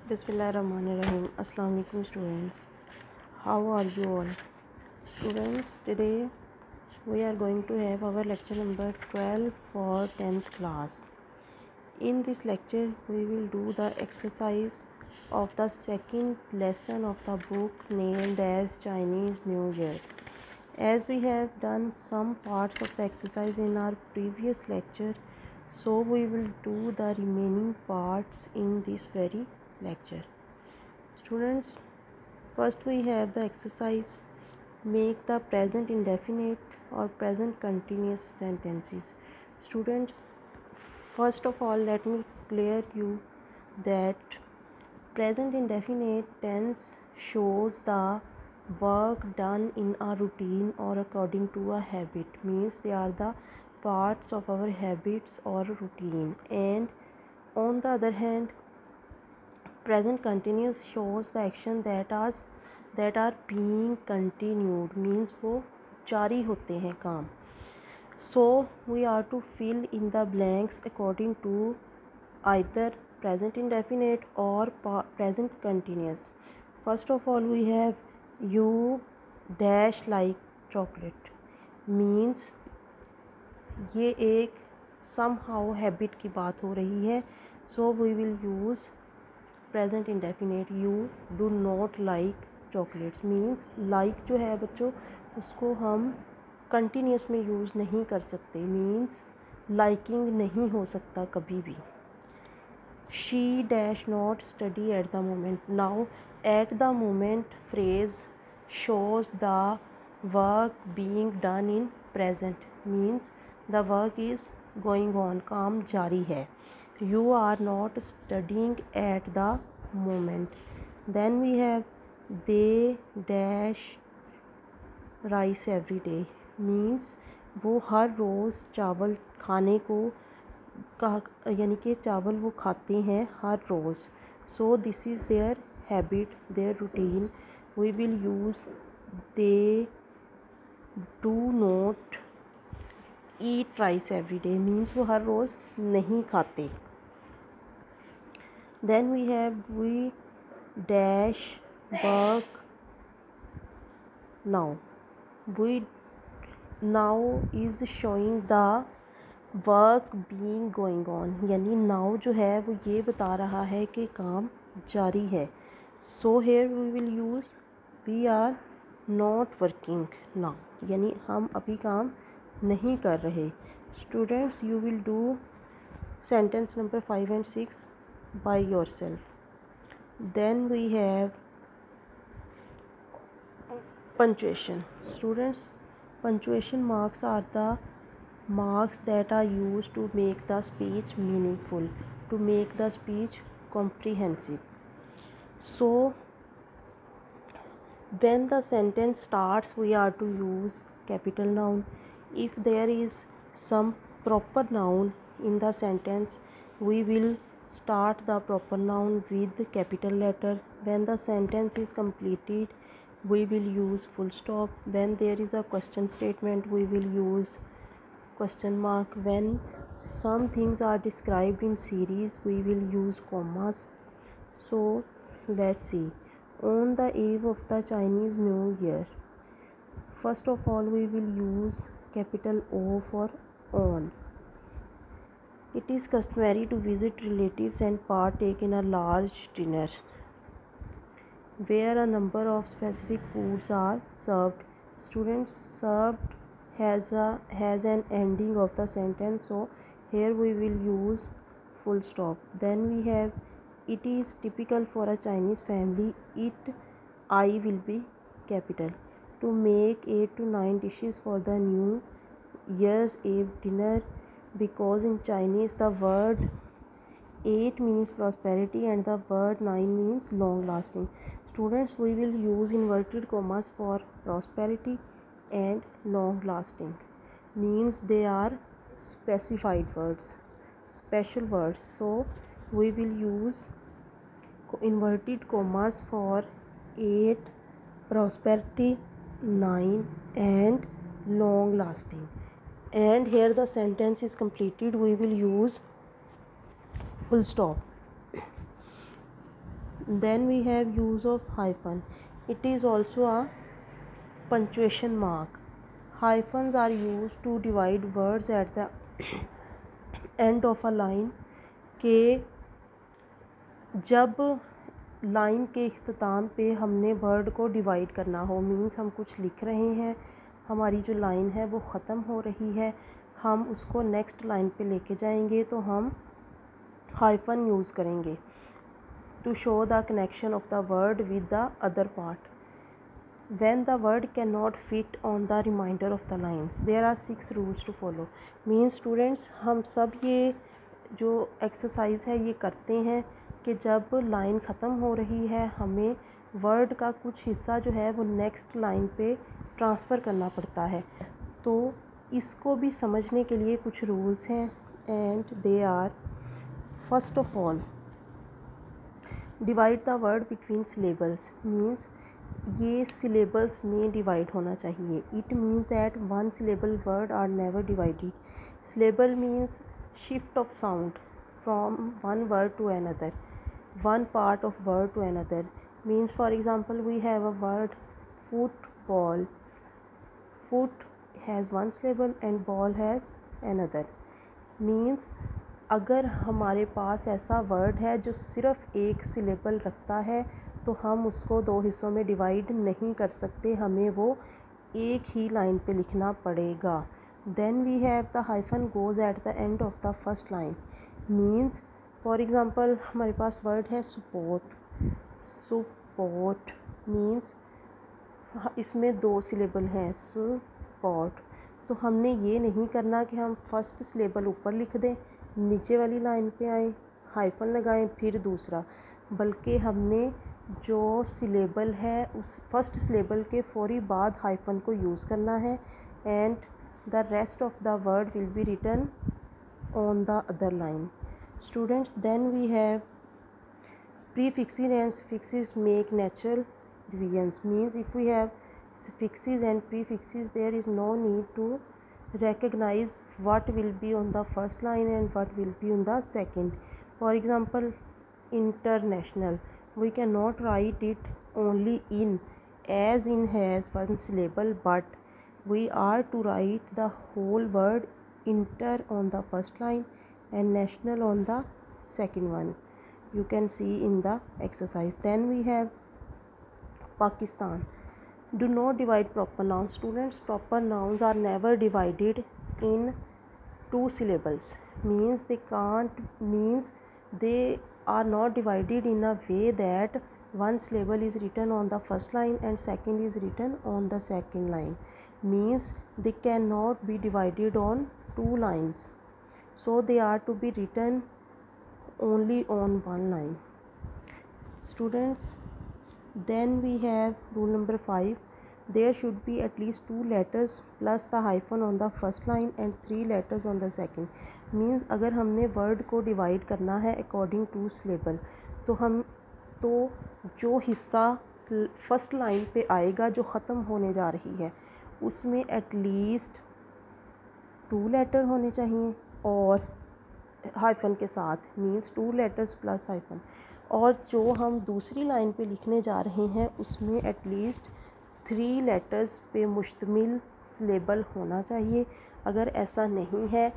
Bismillahirrahmanirrahim. Assalamu alaikum students. How are you all? Students, today we are going to have our lecture number 12 for 10th class. In this lecture we will do the exercise of the second lesson of the book named as Chinese New Year. As we have done some parts of the exercise in our previous lecture, so we will do the remaining parts in this very lecture. Students, first we have the exercise make the present indefinite or present continuous sentences. Students, first of all let me clear you that present indefinite tense shows the work done in a routine or according to a habit, means they are the parts of our habits or routine. And on the other hand, present continuous shows the action that are being continued, means वो जारी होते हैं काम. So we are to fill in the blanks according to either present indefinite or present continuous. First of all we have you dash like chocolate, means ये एक somehow habit की बात हो रही है. So we will use present indefinite. You do not like chocolates, means like जो है बच्चों उसको हम कंटिन्यूस में यूज़ नहीं कर सकते, मीन्स लाइकिंग नहीं हो सकता कभी भी. She dash not study at the moment. Now at the moment phrase shows the work being done in present, means the work is going on, काम जारी है. You are not studying at the moment. Then we have they dash rice every day, means वो हर रोज़ चावल खाने को यानी कि चावल वो खाते हैं हर रोज़. So this is their habit, their routine. We will use they do not eat rice every day, means वो हर रोज़ नहीं खाते. Then we have we dash work now. We now is showing the work being going on, यानी now जो है वो ये बता रहा है कि काम जारी है. So here we will use we are not working now, यानी हम अभी काम नहीं कर रहे. Students, you will do sentence number 5 and 6 by yourself. Then we have punctuation. Students, punctuation marks are the marks that are used to make the speech meaningful, to make the speech comprehensive. So when the sentence starts we are to use capital noun. If there is some proper noun in the sentence, we will start the proper noun with capital letter. When the sentence is completed, we will use full stop. When there is a question statement, we will use question mark. When some things are described in series, we will use commas. So let's see. On the eve of the Chinese New Year, first of all we will use capital O for on. It is customary to visit relatives and partake in a large dinner where a number of specific foods are served. Students, served has an ending of the sentence, so here we will use full stop. Then we have it is typical for a Chinese family. It I will be capital. To make 8 to 9 dishes for the New Year's Eve dinner, because in Chinese the word 8 means prosperity and the word 9 means long lasting. Students, we will use inverted commas for prosperity and long lasting, means they are specified words, special words. So we will use inverted commas for 8, prosperity, 9 and long lasting. And here the sentence is completed, we will use full stop. Then we have use of hyphen. It is also a punctuation mark. Hyphens are used to divide words at the end of a line के जब line के इख्तिताम पे हमने word को divide करना हो, means हम कुछ लिख रहे हैं, हमारी जो लाइन है वो ख़त्म हो रही है, हम उसको नेक्स्ट लाइन पे लेके जाएंगे तो हम हाइफन यूज़ करेंगे to show the connection of the word with the other part. When the word cannot fit on the remainder of the lines, there are 6 rules to follow. Means students, हम सब ये जो exercise है ये करते हैं कि जब लाइन ख़त्म हो रही है हमें वर्ड का कुछ हिस्सा जो है वो नेक्स्ट लाइन पे ट्रांसफ़र करना पड़ता है. तो इसको भी समझने के लिए कुछ रूल्स हैं and they are: first of all, divide the word between syllables. Means ये सिलेबल्स में डिवाइड होना चाहिए. It means that one syllable word are never divided. Syllable means shift of sound from one word to another, one part of word to another. Means for example we have a word football. Foot has one syllable and ball has another. Means अगर हमारे पास ऐसा word है जो सिर्फ़ एक syllable रखता है तो हम उसको दो हिस्सों में डिवाइड नहीं कर सकते, हमें वो एक ही लाइन पे लिखना पड़ेगा. Then we have the hyphen goes at the end of the first line. Means for example हमारे पास वर्ड है सपोर्ट. सपोर्ट मीन्स इसमें दो सिलेबल हैं, सपोर्ट. तो हमने ये नहीं करना कि हम फर्स्ट सिलेबल ऊपर लिख दें, नीचे वाली लाइन पे आए, हाइफन लगाएं, फिर दूसरा, बल्कि हमने जो सिलेबल है उस फर्स्ट सिलेबल के फौरी बाद हाइफन को यूज़ करना है and the rest of the word will be written on the other line. Students, then we have prefixes and suffixes make natural divisions. Means if we have suffixes and prefixes, there is no need to recognize what will be on the first line and what will be on the second. For example, international, we cannot write it only in, as in has one syllable, but we are to write the whole word inter on the first line and national on the second one. You can see in the exercise. Then we have Pakistan. Do not divide proper nouns. Students, proper nouns are never divided in two syllables. Means they can't, means they are not divided in a way that one syllable is written on the first line and second is written on the second line. Means they cannot be divided on two lines, so they are to be written only on one line. Students, then we have rule number 5. There should be at least 2 letters plus the hyphen on the first line and 3 letters on the second. Means अगर हमने word को divide करना है according two syllable तो जो हिस्सा first line पे आएगा जो ख़त्म होने जा रही है उसमें एटलीस्ट 2 लेटर होने चाहिए और हाइफन के साथ, मीन्स 2 लेटर्स प्लस हाइफन. और जो हम दूसरी लाइन पे लिखने जा रहे हैं उसमें एटलीस्ट 3 लेटर्स पे मुश्तमिल सिलेबल होना चाहिए. अगर ऐसा नहीं है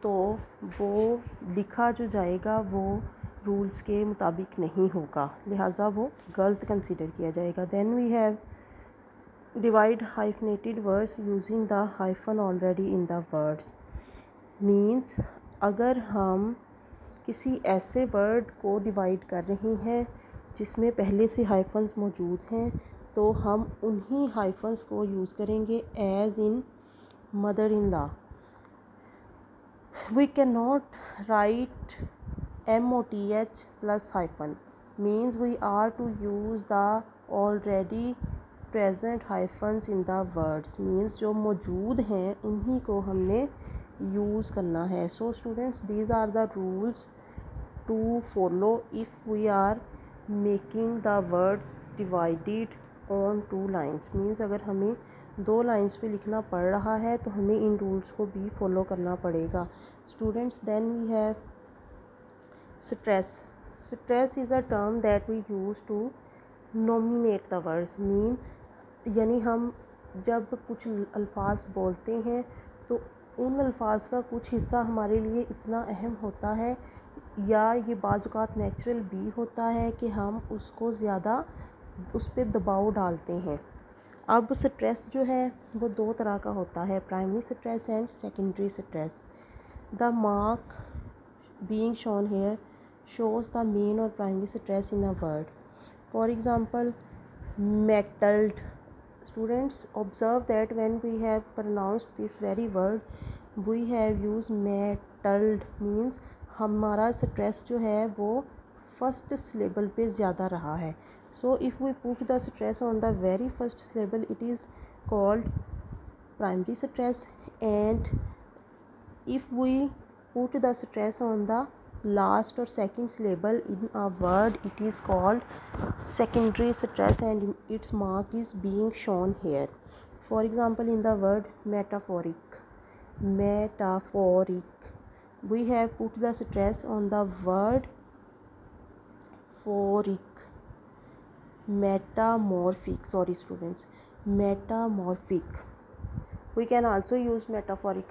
तो वो लिखा जो जाएगा वो रूल्स के मुताबिक नहीं होगा, लिहाजा वो गलत कंसीडर किया जाएगा. Then we have divide hyphenated words using the hyphen already in the words. Means अगर हम किसी ऐसे वर्ड को डिवाइड कर रहे हैं जिसमें पहले से हाइफन्स मौजूद हैं तो हम उन्हीं हाइफन्स को यूज़ करेंगे. As in mother in law, we can not write MOTH plus hyphen. Means we are to use the already present hyphens in the words. Means जो मौजूद हैं उन्हीं को हमने यूज़ करना है. So students, these are the rules to follow if we are making the words divided on 2 lines. Means अगर हमें 2 लाइन्स पे लिखना पड़ रहा है तो हमें इन रूल्स को भी फॉलो करना पड़ेगा. Students, then we have stress. Stress is a term that we use to nominate the words, mean यानी हम जब कुछ अल्फाज बोलते हैं तो उन अल्फाज का कुछ हिस्सा हमारे लिए इतना अहम होता है या ये बाज़-औक़ात नेचुरल भी होता है कि हम उसको ज़्यादा उस पर दबाव डालते हैं। अब स्ट्रेस जो है वो दो तरह का होता है, primary stress and secondary stress. The mark being shown here shows the main or primary stress in a word. For example, metalled. Students observe that when we have pronounced this very word, we have used metalled, means हमारा stress जो है वो first syllable पे ज़्यादा रहा है. So if we put the stress on the very first syllable, it is called primary stress, and if we put the stress on the last or second syllable in a word, it is called secondary stress, and its mark is being shown here. For example, in the word metaphoric, we have put the stress on the word phoric. Metamorphic, sorry students, metamorphic. We can also use metaphoric.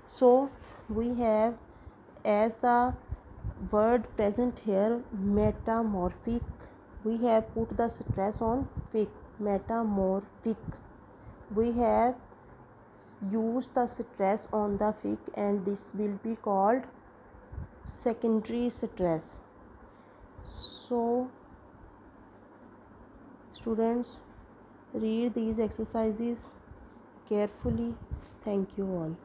So we have, as the word present here, metamorphic, we have put the stress on fic, metamorphic. We have used the stress on the fic, and this will be called secondary stress. So students, read these exercises carefully. Thank you all.